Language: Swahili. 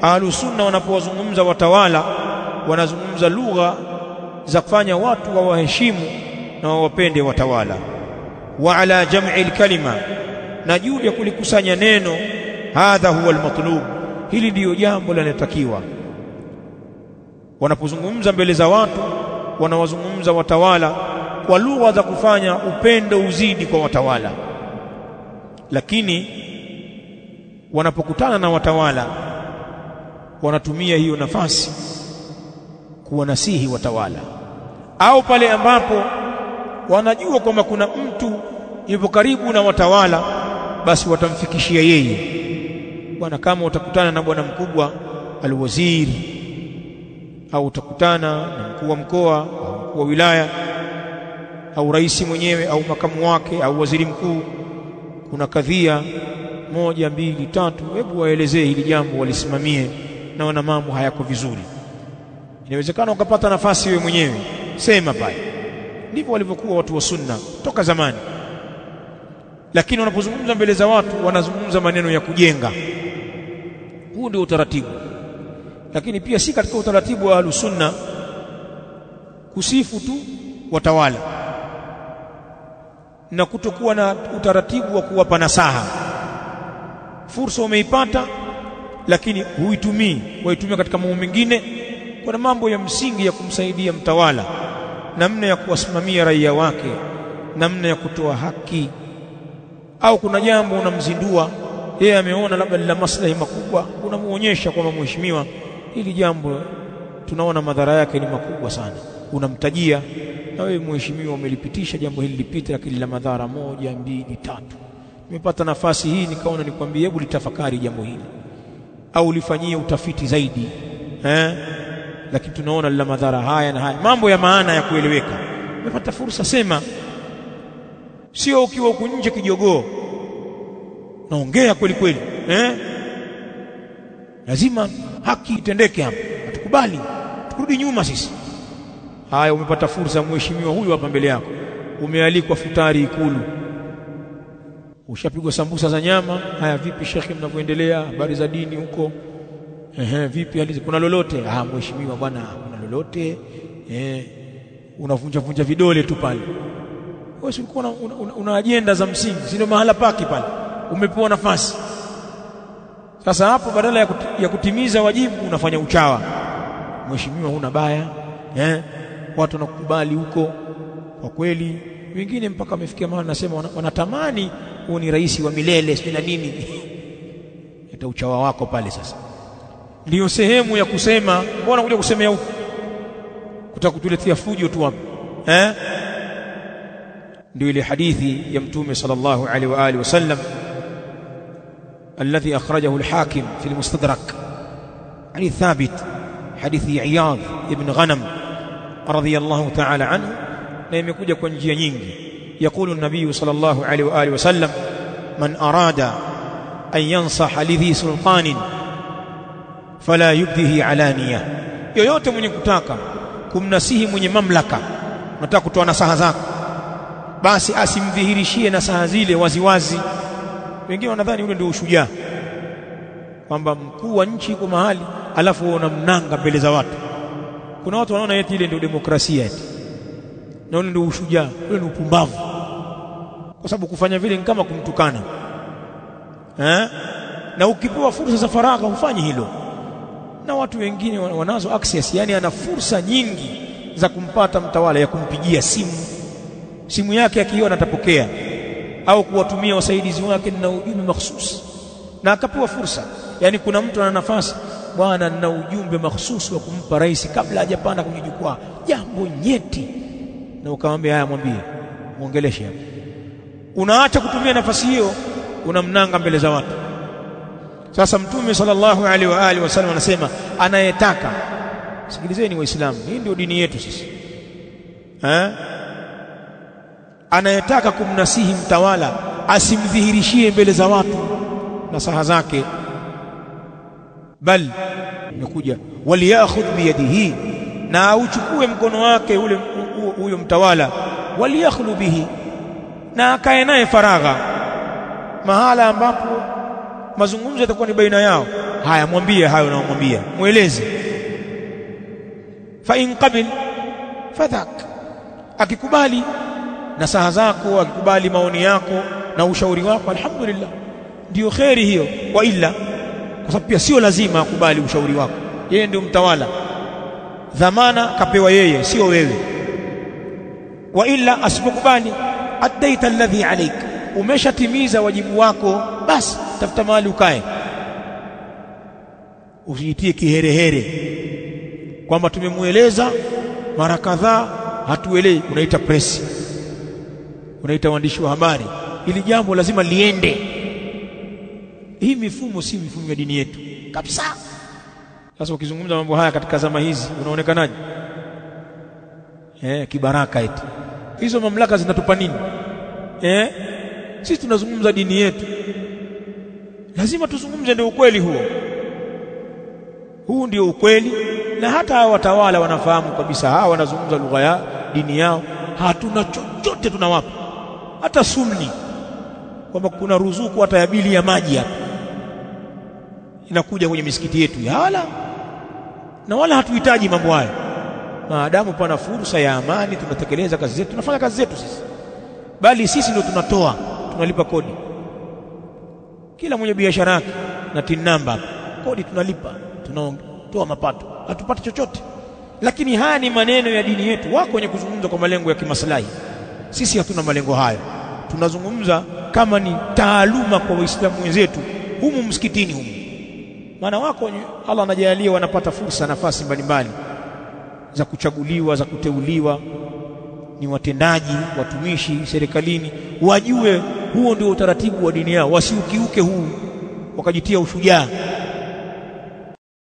Ahlus Sunna wanapowazungumza watawala wanazungumza lugha za kufanya watu wawaheshimu na wawapende watawala. Wa ala jam'i al-kalima, na juu ya kulikusanya neno, hadha huwa al-matlub, hili ndiyo jambo linalotakiwa. Wanapozungumza mbele za watu wanawazungumza watawala kwa lugha za kufanya upendo uzidi kwa watawala, lakini wanapokutana na watawala wanatumia hiyo nafasi kuwanasihi watawala, au pale ambapo wanajua kwamba kuna mtu yupo karibu na watawala, basi watamfikishia yeye. Bwana, kama utakutana na bwana mkubwa alwaziri, au utakutana na mkuu wa mkoa au mkuu wa wilaya au rais mwenyewe au makamu wake au waziri mkuu, kuna kadhia 1 2 3, hebu waelezee hili jambo, walisimamie, na wana mambo hayako vizuri. Inawezekana ukapata nafasi wewe mwenyewe, sema pale. Ndivyo walivyokuwa watu wa Sunna toka zamani. Lakini wanapozungumza mbele za watu wanazungumza maneno ya kujenga. Huu ndio utaratibu. Lakini pia si katika utaratibu wa Ahlus Sunna kusifu tu watawala na kutokuwa na utaratibu wa kuwapa nasaha. Fursa umeipata, lakini huitumii, waitumia katika mambo mengine. Kuna mambo ya msingi ya kumsaidia mtawala, namna ya kuwasimamia raia wake, namna ya kutoa haki. Au kuna jambo unamzindua, yeye ameona labda la maslahi makubwa, unamuonyesha kwamba mheshimiwa, hili jambo tunaona madhara yake ni makubwa sana, unamtajia, na wewe mheshimiwa umelipitisha jambo hili lipite, lakini la madhara 1 2 3, nimepata nafasi hii nikaona nikwambie, hebu litafakari jambo hili au lifanyie utafiti zaidi, lakini tunaona la madhara haya na haya, mambo ya maana ya kueleweka. Umepata fursa, sema. Sio ukiwa huko nje kijogoo naongea kweli kweli, lazima haki itendeke hapa, hatukubali, turudi nyuma sisi. Haya, umepata fursa, mheshimiwa huyu hapa mbele yako, umealikwa futari Ikulu, ushapigwa sambusa za nyama. Haya, vipi shekhi, mnavyoendelea, habari za dini huko? Vipi, kuna lolote? Mheshimiwa bwana, kuna lolote? Unavunja vunja vidole tu pale. Wewe ulikuwa una ajenda za msingi, si ndio mahala paki pale, umepewa nafasi. Sasa hapo badala ya kutimiza wajibu unafanya uchawa. Mheshimiwa, huna baya, watu wanakubali huko. Kwa kweli wengine mpaka wamefikia mahali nasema wanatamani huo ni rais wa milele, sio na nini. Eta uchawa wako pale. Sasa ndio sehemu ya kusema, mbona kuja kusemea huko, kutakutuletea fujo tu hapo. Ndio ile hadithi ya Mtume sallallahu alaihi wa alihi wasallam الذي أخرجه الحاكم في المستدرك عن ثابت، حديث عياض ابن غنم رضي الله تعالى عنه، na imekuja kwa njia nyingi. يقول النبي صلى الله عليه وآله وسلم: من أراد أن ينصح لذي سلطان فلا يبده علانية. yoyote mwenye kutaka kumnasihi mwenye mamlaka, unataka kutoa nasaha zako, basi asimdhihirishie nasaha zile waziwazi. Wengine wanadhani ule ndio ushujaa, kwamba mkuu wa nchi yuko mahali alafu unamnanga mbele za watu. Kuna watu wanaona eti ile ndio demokrasia, eti na ule ndio ushujaa. Ule ni upumbavu, kwa sababu kufanya vile ni kama kumtukana. Na ukipewa fursa za faragha ufanye hilo. Na watu wengine wanazo access, yani ana fursa nyingi za kumpata mtawala, ya kumpigia simu yake akiona atapokea, au kuwatumia wasaidizi wake na ujumbe mahsusi, na akapewa fursa. Yani kuna mtu ana nafasi, bwana, na ujumbe mahsusi wa kumpa rais kabla hajapanda kwenye jukwaa, jambo nyeti, na ukamwambia haya, mwambie, muongeleshe hapo. Unaacha kutumia nafasi hiyo, unamnanga mbele za watu. Sasa Mtume sallallahu alaihi wa alihi wasallam anasema, anayetaka, sikilizeni Waislamu, hii ndio dini yetu sisi, anayetaka kumnasihi mtawala asimdhihirishie mbele za watu nasaha zake, bal imekuja waliyakhudh biyadihi, na uchukue mkono wake huyo mtawala, waliyakhlu bihi, na akae naye faragha, mahala ambapo mazungumzo yatakuwa ni baina yao. haya mwambie hayo na mwambie, mueleze. Fa in qabil fadhak, akikubali nasaha zako, akikubali maoni yako na ushauri wako, alhamdulillah, ndio khairi hiyo. Wa illa, kwa sababu pia sio lazima akubali ushauri wako, yeye ndio mtawala, dhamana kapewa yeye, sio wewe. Wa illa, asipokubali, addaita alladhi alayk, umeshatimiza wajibu wako, basi tafuta mahali ukae. Usijitie kiherehere kwamba tumemueleza mara kadhaa hatuelewi, unaita press, unaita waandishi wa habari, ili jambo lazima liende. Hii mifumo si mifumo ya dini yetu kabisa. Sasa ukizungumza mambo haya katika zama hizi unaonekanaje? Kibaraka eti. Hizo mamlaka zinatupa nini? Sisi tunazungumza dini yetu, lazima tuzungumze ndio ukweli huo. Huu ndio ukweli, na hata hawa watawala wanafahamu kabisa, hawa wanazungumza lugha ya dini yao, hatuna chochote tunawapa, hata sumni, kwamba kuna ruzuku hata ya bili ya maji hapa inakuja kwenye misikiti yetu, wala na wala hatuhitaji mambo haya. Maadamu pana fursa ya amani, tunatekeleza kazi zetu, tunafanya kazi zetu sisi, bali sisi ndio tunatoa, tunalipa kodi. Kila mwenye biashara yake na tin number, kodi tunalipa, tunatoa mapato, hatupati chochote. Lakini haya ni maneno ya dini yetu. Wako wenye kuzungumza kwa malengo ya kimaslahi, sisi hatuna malengo hayo. Tunazungumza kama ni taaluma kwa Waislamu wenzetu humu msikitini humu. Maana wako Allah anajalia wanapata fursa, nafasi mbalimbali za kuchaguliwa, za kuteuliwa, ni watendaji, watumishi serikalini, wajue huo ndio utaratibu wa dini yao, wasiukiuke huu wakajitia ushujaa